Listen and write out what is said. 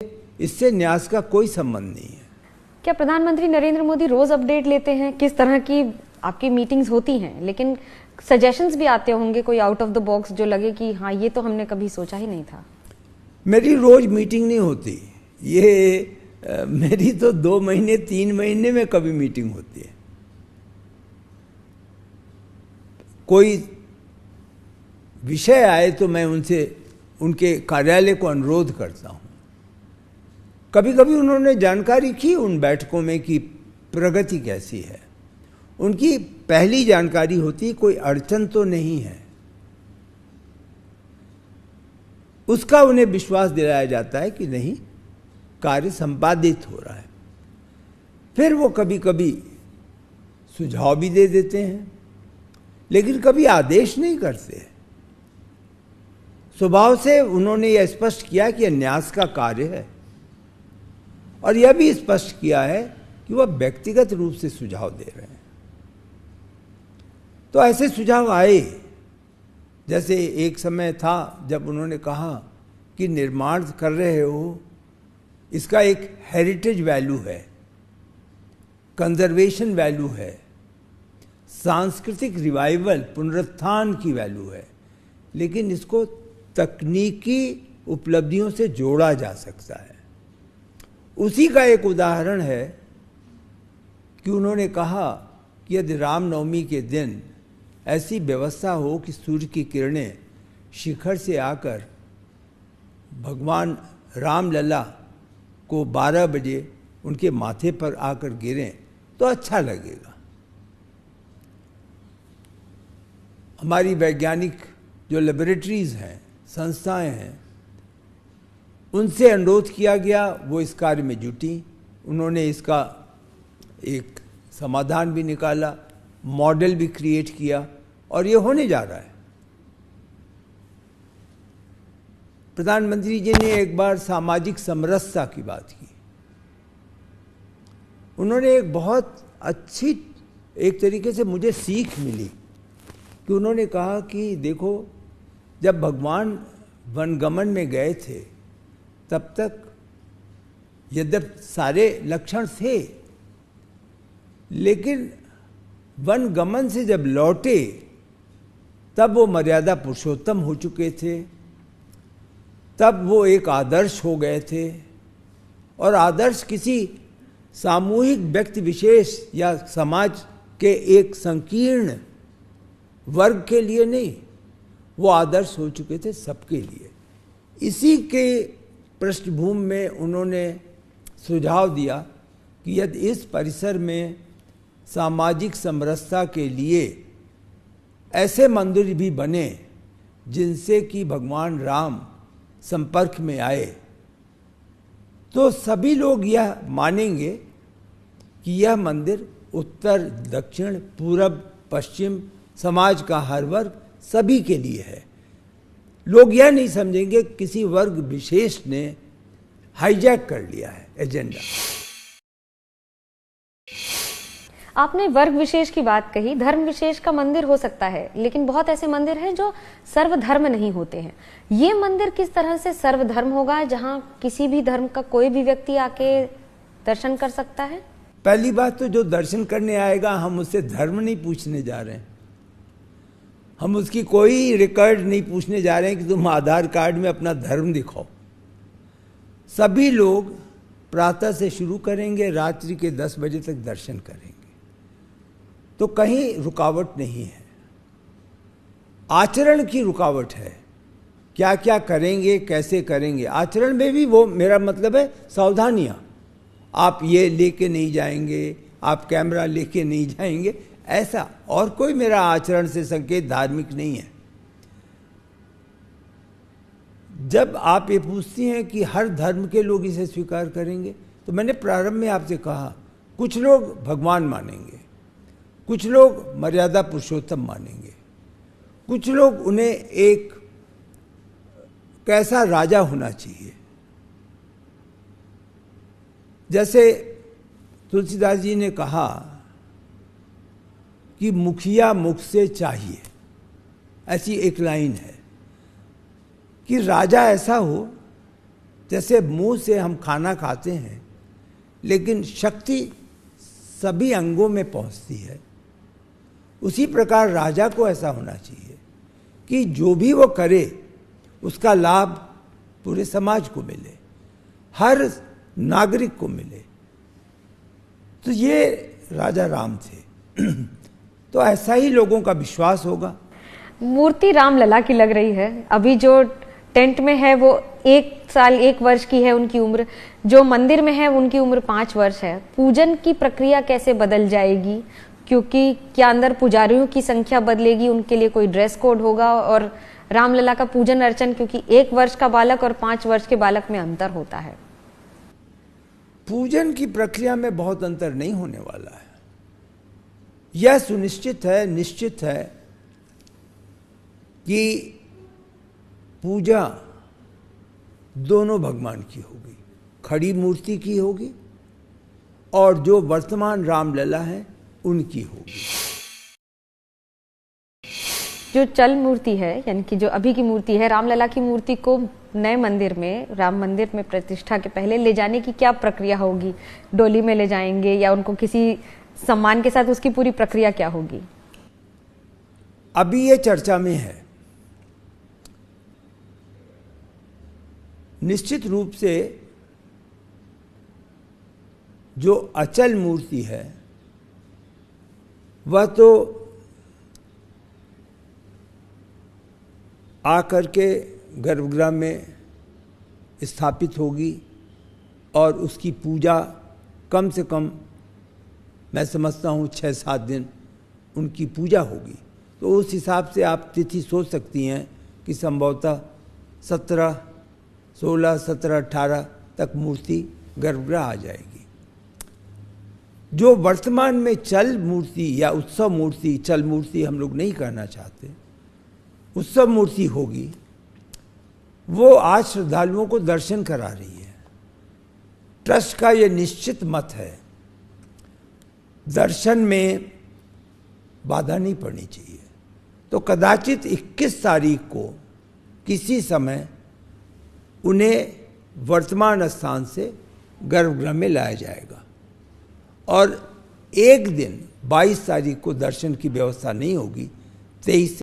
इससे न्यास का कोई संबंध नहीं है। क्या प्रधानमंत्री नरेंद्र मोदी रोज अपडेट लेते हैं? किस तरह की आपकी मीटिंग्स होती हैं? लेकिन सजेशंस भी आते होंगे कोई आउट ऑफ द बॉक्स जो लगे कि हाँ ये तो हमने कभी सोचा ही नहीं था। मेरी रोज मीटिंग नहीं होती, ये मेरी तो 2 महीने 3 महीने में कभी मीटिंग होती है। कोई विषय आए तो मैं उनसे उनके कार्यालय को अनुरोध करता हूँ। कभी कभी उन्होंने जानकारी की उन बैठकों में कि प्रगति कैसी है। उनकी पहली जानकारी होती कोई अड़चन तो नहीं है, उसका उन्हें विश्वास दिलाया जाता है कि नहीं, कार्य संपादित हो रहा है। फिर वो कभी कभी सुझाव भी दे देते हैं, लेकिन कभी आदेश नहीं करते। स्वभाव से उन्होंने यह स्पष्ट किया कि यह न्यास का कार्य है, और यह भी स्पष्ट किया है कि वह व्यक्तिगत रूप से सुझाव दे रहे हैं। तो ऐसे सुझाव आए, जैसे एक समय था जब उन्होंने कहा कि निर्माण कर रहे हो, इसका एक हेरिटेज वैल्यू है, कंजर्वेशन वैल्यू है, सांस्कृतिक रिवाइवल पुनरुत्थान की वैल्यू है, लेकिन इसको तकनीकी उपलब्धियों से जोड़ा जा सकता है। उसी का एक उदाहरण है कि उन्होंने कहा कि यदि रामनवमी के दिन ऐसी व्यवस्था हो कि सूर्य की किरणें शिखर से आकर भगवान रामलला को 12 बजे उनके माथे पर आकर गिरें तो अच्छा लगेगा। हमारी वैज्ञानिक जो लेबोरेटरीज हैं, संस्थाएं हैं, उनसे अनुरोध किया गया, वो इस कार्य में जुटी। उन्होंने इसका एक समाधान भी निकाला, मॉडल भी क्रिएट किया, और ये होने जा रहा है। प्रधानमंत्री जी ने एक बार सामाजिक समरसता की बात की। उन्होंने एक बहुत अच्छी, एक तरीके से मुझे सीख मिली कि उन्होंने कहा कि देखो, जब भगवान वनगमन में गए थे तब तक यद्यपि सारे लक्षण थे, लेकिन वनगमन से जब लौटे तब वो मर्यादा पुरुषोत्तम हो चुके थे, तब वो एक आदर्श हो गए थे। और आदर्श किसी सामूहिक व्यक्ति विशेष या समाज के एक संकीर्ण वर्ग के लिए नहीं, वो आदर्श हो चुके थे सबके लिए। इसी के पृष्ठभूमि में उन्होंने सुझाव दिया कि यदि इस परिसर में सामाजिक समरसता के लिए ऐसे मंदिर भी बने जिनसे कि भगवान राम संपर्क में आए, तो सभी लोग यह मानेंगे कि यह मंदिर उत्तर, दक्षिण, पूरब, पश्चिम समाज का हर वर्ग सभी के लिए है। लोग यह नहीं समझेंगे किसी वर्ग विशेष ने हाईजैक कर लिया है एजेंडा। आपने वर्ग विशेष की बात कही। धर्म विशेष का मंदिर हो सकता है, लेकिन बहुत ऐसे मंदिर हैं जो सर्वधर्म नहीं होते हैं। ये मंदिर किस तरह से सर्वधर्म होगा, जहां किसी भी धर्म का कोई भी व्यक्ति आके दर्शन कर सकता है? पहली बात तो जो दर्शन करने आएगा, हम उससे धर्म नहीं पूछने जा रहे हैं। हम उसकी कोई रिकॉर्ड नहीं पूछने जा रहे हैं कि तुम आधार कार्ड में अपना धर्म दिखाओ। सभी लोग प्रातः से शुरू करेंगे, रात्रि के 10 बजे तक दर्शन करेंगे, तो कहीं रुकावट नहीं है। आचरण की रुकावट है, क्या क्या करेंगे, कैसे करेंगे। आचरण में भी वो, मेरा मतलब है सावधानियाँ। आप ये लेके नहीं जाएंगे, आप कैमरा लेके नहीं जाएंगे, ऐसा और कोई मेरा आचरण से संकेत धार्मिक नहीं है। जब आप ये पूछती हैं कि हर धर्म के लोग इसे स्वीकार करेंगे, तो मैंने प्रारंभ में आपसे कहा, कुछ लोग भगवान मानेंगे, कुछ लोग मर्यादा पुरुषोत्तम मानेंगे, कुछ लोग उन्हें एक कैसा राजा होना चाहिए। जैसे तुलसीदास जी ने कहा कि मुखिया मुख से चाहिए, ऐसी एक लाइन है कि राजा ऐसा हो जैसे मुंह से हम खाना खाते हैं लेकिन शक्ति सभी अंगों में पहुंचती है, उसी प्रकार राजा को ऐसा होना चाहिए कि जो भी वो करे उसका लाभ पूरे समाज को मिले, हर नागरिक को मिले। तो ये राजा राम थे। तो ऐसा ही लोगों का विश्वास होगा। मूर्ति रामलला की लग रही है। अभी जो टेंट में है वो 1 साल 1 वर्ष की है उनकी उम्र, जो मंदिर में है उनकी उम्र 5 वर्ष है। पूजन की प्रक्रिया कैसे बदल जाएगी, क्योंकि क्या अंदर पुजारियों की संख्या बदलेगी, उनके लिए कोई ड्रेस कोड होगा, और रामलला का पूजन अर्चन, क्योंकि 1 वर्ष का बालक और 5 वर्ष के बालक में अंतर होता है। पूजन की प्रक्रिया में बहुत अंतर नहीं होने वाला है। यह सुनिश्चित है, निश्चित है कि पूजा दोनों भगवान की होगी, खड़ी मूर्ति की होगी और जो वर्तमान रामलला है उनकी होगी। जो चल मूर्ति है, यानी कि जो अभी की मूर्ति है, रामलला की मूर्ति को नए मंदिर में, राम मंदिर में प्रतिष्ठा के पहले ले जाने की क्या प्रक्रिया होगी? डोली में ले जाएंगे या उनको किसी सम्मान के साथ, उसकी पूरी प्रक्रिया क्या होगी? अभी ये चर्चा में है। निश्चित रूप से जो अचल मूर्ति है वह तो आकर के गर्भगृह में स्थापित होगी और उसकी पूजा कम से कम मैं समझता हूँ 6-7 दिन उनकी पूजा होगी। तो उस हिसाब से आप तिथि सोच सकती हैं कि संभवतः 17, 16, 17, 18 तक मूर्ति गर्भगृह आ जाएगी। जो वर्तमान में चल मूर्ति या उत्सव मूर्ति, चल मूर्ति हम लोग नहीं कहना चाहते, उत्सव मूर्ति होगी, वो आज श्रद्धालुओं को दर्शन करा रही है। ट्रस्ट का ये निश्चित मत है, दर्शन में बाधा नहीं पड़नी चाहिए। तो कदाचित 21 तारीख को किसी समय उन्हें वर्तमान स्थान से गर्भगृह में लाया जाएगा और एक दिन 22 तारीख को दर्शन की व्यवस्था नहीं होगी। 23